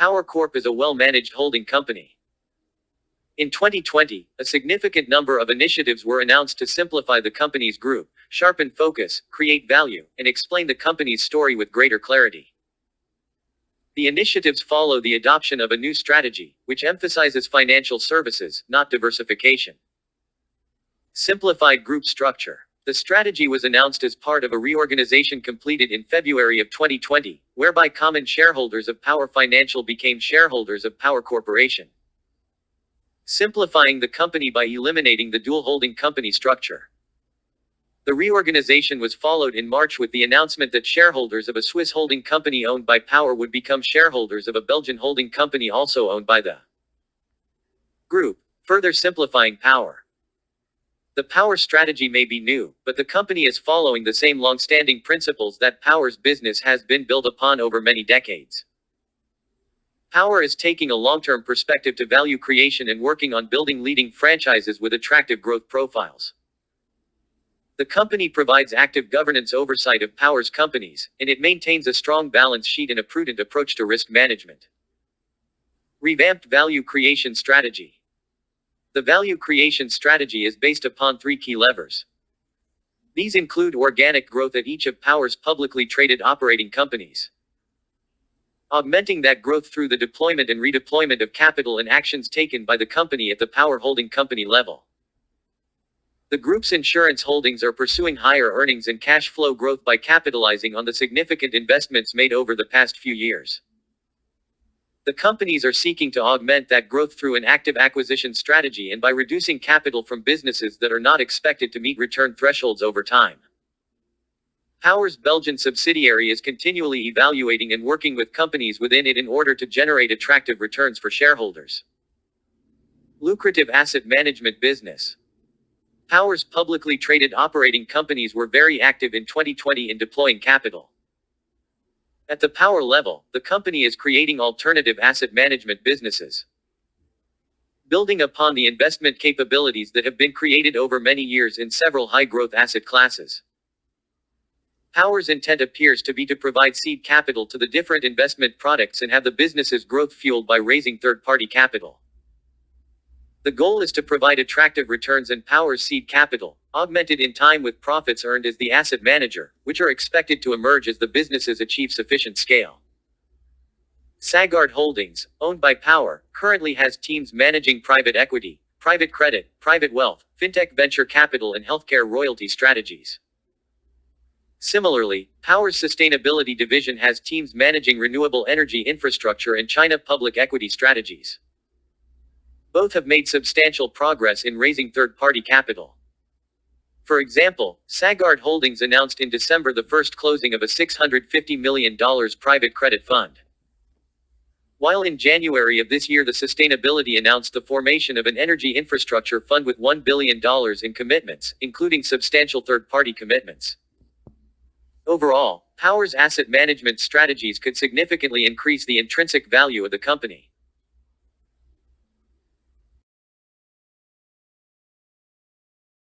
Power Corp is a well-managed holding company. In 2020, a significant number of initiatives were announced to simplify the company's group, sharpen focus, create value, and explain the company's story with greater clarity. The initiatives follow the adoption of a new strategy, which emphasizes financial services, not diversification. Simplified group structure. The strategy was announced as part of a reorganization completed in February of 2020, whereby common shareholders of Power Financial became shareholders of Power Corporation, simplifying the company by eliminating the dual holding company structure. The reorganization was followed in March with the announcement that shareholders of a Swiss holding company owned by Power would become shareholders of a Belgian holding company also owned by the group, further simplifying Power. The Power strategy may be new, but the company is following the same long-standing principles that Power's business has been built upon over many decades. Power is taking a long-term perspective to value creation and working on building leading franchises with attractive growth profiles. The company provides active governance oversight of Power's companies, and it maintains a strong balance sheet and a prudent approach to risk management. Revamped value creation strategy. The value creation strategy is based upon three key levers. These include organic growth at each of Power's publicly traded operating companies, augmenting that growth through the deployment and redeployment of capital and actions taken by the company at the Power holding company level. The group's insurance holdings are pursuing higher earnings and cash flow growth by capitalizing on the significant investments made over the past few years. The companies are seeking to augment that growth through an active acquisition strategy and by reducing capital from businesses that are not expected to meet return thresholds over time. Power's Belgian subsidiary is continually evaluating and working with companies within it in order to generate attractive returns for shareholders. Lucrative asset management business. Power's publicly traded operating companies were very active in 2020 in deploying capital. At the Power level, the company is creating alternative asset management businesses, building upon the investment capabilities that have been created over many years in several high-growth asset classes. Power's intent appears to be to provide seed capital to the different investment products and have the business's growth fueled by raising third-party capital. The goal is to provide attractive returns in Power's seed capital, augmented in time with profits earned as the asset manager, which are expected to emerge as the businesses achieve sufficient scale. Sagard Holdings, owned by Power, currently has teams managing private equity, private credit, private wealth, fintech venture capital and healthcare royalty strategies. Similarly, Power's sustainability division has teams managing renewable energy infrastructure and China public equity strategies. Both have made substantial progress in raising third-party capital. For example, Sagard Holdings announced in December the first closing of a $650 million private credit fund, while in January of this year the sustainability announced the formation of an energy infrastructure fund with $1 billion in commitments, including substantial third-party commitments. Overall, Power's asset management strategies could significantly increase the intrinsic value of the company.